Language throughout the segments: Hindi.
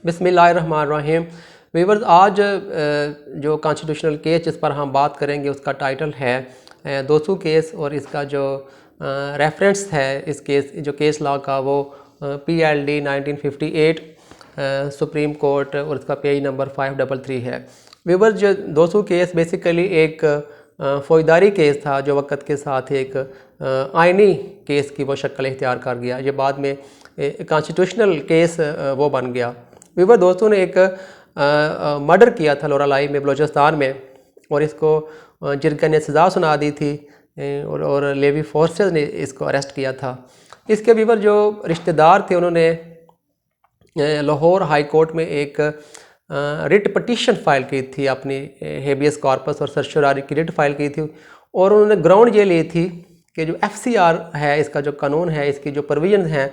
बिस्मिल्लाहिर्रहमानिर्रहीम। वीवर्स, आज जो कॉन्स्टिट्यूशनल केस जिस पर हम बात करेंगे उसका टाइटल है दोसू केस, और इसका जो रेफरेंस है इस केस जो केस लॉ का वो PLD 1958 सुप्रीम कोर्ट, और इसका पेज नंबर 533 है। वीवर्स, जो दोसू केस बेसिकली एक फौजदारी केस था जो वक्त के साथ एक आइनी केस की वो शक्ल इख्तियार कर गया। ये बाद में कॉन्स्टिट्यूशनल केस वो बन गया। वीवर, दोस्तों ने एक मर्डर किया था लोरालाई में, बलोचिस्तान में, और इसको जिरगा ने सज़ा सुना दी थी और लेवी फोर्सेस ने इसको अरेस्ट किया था। इसके वीवर जो रिश्तेदार थे उन्होंने लाहौर हाई कोर्ट में एक रिट पटिशन फाइल की थी, अपनी हेबियस कॉर्पस और सर्चरारी की रिट फाइल की थी, और उन्होंने ग्राउंड ये ली थी कि जो FCR है, इसका जो कानून है, इसकी जो प्रोविजन हैं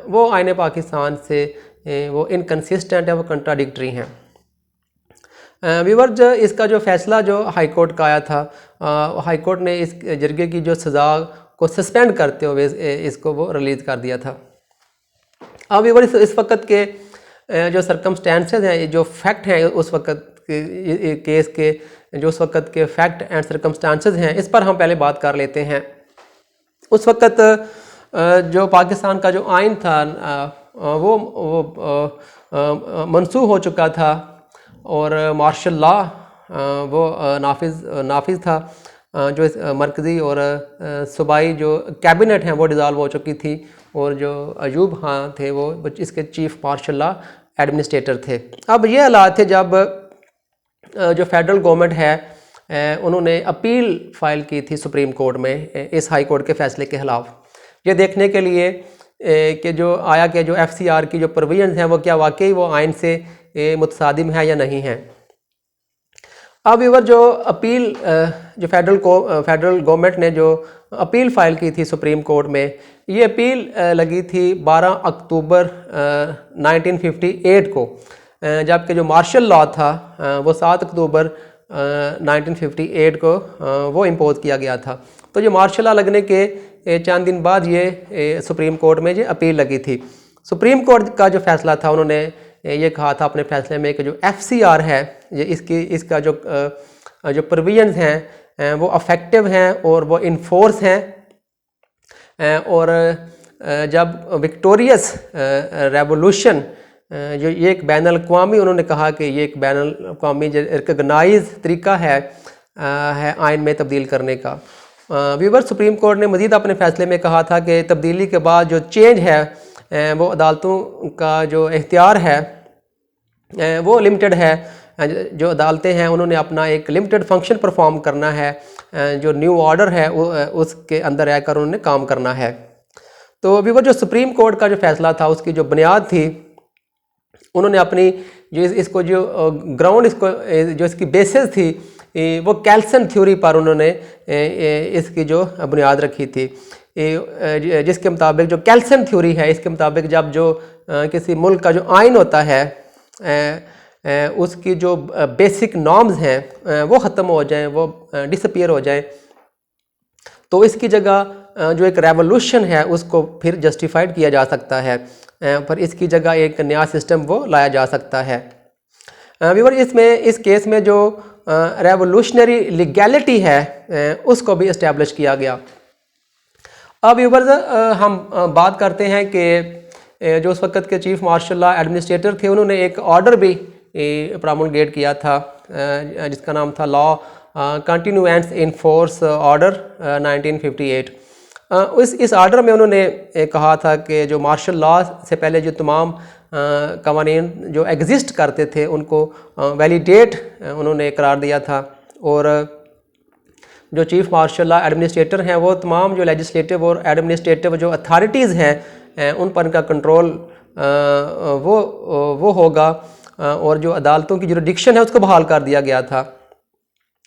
वो आईने पाकिस्तान से वो इनकन्सिस्टेंट है, वो कंट्राडिक्टरी हैं। व्यूअर्स, इसका जो फैसला जो हाई कोर्ट का आया था, हाई कोर्ट ने इस जरगे की जो सज़ा को सस्पेंड करते हुए इसको वो रिलीज़ कर दिया था। अब व्यूअर्स, इस वक्त के जो सर्कमस्टेंसेस हैं, जो फैक्ट हैं उस वक्त के केस के, जो उस वक्त के फैक्ट एंड सर्कमस्टेंसेस हैं, इस पर हम पहले बात कर लेते हैं। उस वक्त जो पाकिस्तान का जो आइन था वो मनसूख हो चुका था, और मार्शल लॉ वो नाफिज था। जो इस मरकज़ी और सूबाई जो कैबिनेट हैं वो डिज़ाल्व हो चुकी थी, और जो अयूब खान थे वो इसके चीफ मार्शल लॉ एडमिनिस्ट्रेटर थे। अब ये हालात थे जब जो फेडरल गवर्नमेंट है उन्होंने अपील फाइल की थी सुप्रीम कोर्ट में इस हाई कोर्ट के फैसले के खिलाफ, ये देखने के लिए कि जो आया कि जो FCR की जो प्रोविजंस हैं वो क्या वाकई वो आइन से मुतसादिम है या नहीं है। अब इवर जो अपील जो फेडरल गवर्नमेंट ने जो अपील फाइल की थी सुप्रीम कोर्ट में, ये अपील लगी थी 12 अक्टूबर 1958 को, जबकि जो मार्शल लॉ था वो 7 अक्टूबर 1958 को वो इम्पोज किया गया था। तो ये मार्शल लॉ लगने के चंद दिन बाद ये सुप्रीम कोर्ट में ये अपील लगी थी। सुप्रीम कोर्ट का जो फैसला था, उन्होंने ये कहा था अपने फैसले में कि जो FCR है, ये इसका जो प्रोविजंस हैं वो अफेक्टिव हैं और वो इन्फोर्स हैं। और जब विक्टोरियस रेवोल्यूशन जो ये एक बैनुल अक़वामी, उन्होंने कहा कि ये एक बैनुल अक़वामी रिकगनाइज तरीका है आइन में तब्दील करने का। व्यूअर, सुप्रीम कोर्ट ने मज़ीद अपने फैसले में कहा था कि तब्दीली के बाद जो चेंज है वो अदालतों का जो इख्तियार है वो लिमिटेड है। जो अदालतें हैं उन्होंने अपना एक लिमिटेड फंक्शन परफॉर्म करना है, जो न्यू ऑर्डर है उसके अंदर रहकर उन्होंने काम करना है। तो व्यूअर, जो सुप्रीम कोर्ट का जो फैसला था उसकी जो बुनियाद थी, उन्होंने अपनी जो इसको जो ग्राउंड इसको जो इसकी बेसिस थी वो कैल्सन थ्योरी पर उन्होंने इसकी जो बुनियाद रखी थी, जिसके मुताबिक जो कैल्सन थ्योरी है, इसके मुताबिक जब जो किसी मुल्क का जो आइन होता है उसकी जो बेसिक नॉर्म्स हैं वो ख़त्म हो जाएं, वो डिसअपीयर हो जाएं, तो इसकी जगह जो एक रेवोल्यूशन है उसको फिर जस्टिफाइड किया जा सकता है, पर इसकी जगह एक नया सिस्टम वो लाया जा सकता है। व्यूअर, इस केस में जो रेवोल्यूशनरी लीगैलिटी है उसको भी इस्टेब्लिश किया गया। अब व्यूअर्स, हम बात करते हैं कि जो उस वक्त के चीफ मार्शल लॉ एडमिनिस्ट्रेटर थे, उन्होंने एक ऑर्डर भी प्रोमलगेट किया था जिसका नाम था law continuance in force order 1958। इस ऑर्डर में उन्होंने कहा था कि जो मार्शल लॉ से पहले जो तमाम कवानीन जो एग्जिस्ट करते थे उनको वैलिडेट उन्होंने करार दिया था, और जो चीफ मार्शल लॉ एडमिनिस्ट्रेटर हैं वो तमाम जो लेजिस्लेटिव और एडमिनिस्ट्रेटिव जो अथॉरिटीज़ हैं उन पर इनका कंट्रोल वो होगा, और जो अदालतों की जुरिडिक्शन है उसको बहाल कर दिया गया था।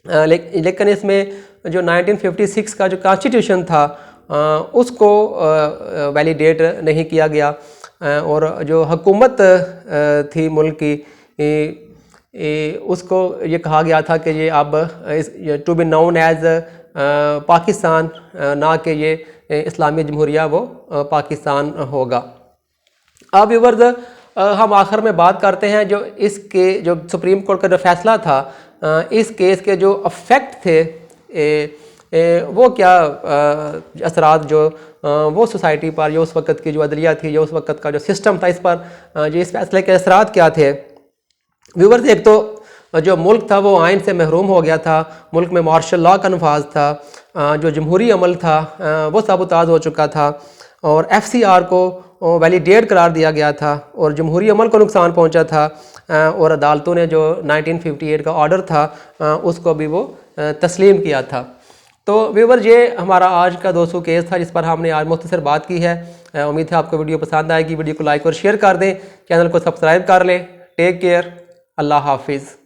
लेकिन इसमें जो 1956 का जो कॉन्स्टिट्यूशन था उसको वैलिडेट नहीं किया गया, और जो हुकूमत थी मुल्क की उसको ये कहा गया था कि ये अब to be known as Pakistan, ना कि ये इस्लामी जमहूरिया वो पाकिस्तान होगा। अब व्यूअर्स, हम आखिर में बात करते हैं जो इसके जो सुप्रीम कोर्ट का जो फैसला था, इस केस के जो अफेक्ट थे वो क्या असरात जो वो सोसाइटी पर, जो उस वक्त की जो अदलिया थी, जो उस वक्त का जो सिस्टम था, इस पर जो इस फैसले के असरात क्या थे। व्यूवर्स, एक तो जो मुल्क था वो आइन से महरूम हो गया था, मुल्क में मार्शल लॉ का नफाज था, जो जमहूरी अमल था वो साबुताज हो चुका था और FCR को वैलिडेट करार दिया गया था और जमहूरी अमल को नुकसान पहुंचा था और अदालतों ने जो 1958 का ऑर्डर था उसको भी वो तस्लीम किया था। तो व्यूवर, ये हमारा आज का 200 केस था जिस पर हमने आज मुख्तसर बात की है। उम्मीद है आपको वीडियो पसंद आएगी। वीडियो को लाइक और शेयर कर दें, चैनल को सब्सक्राइब कर लें। टेक केयर, अल्लाह हाफिज़।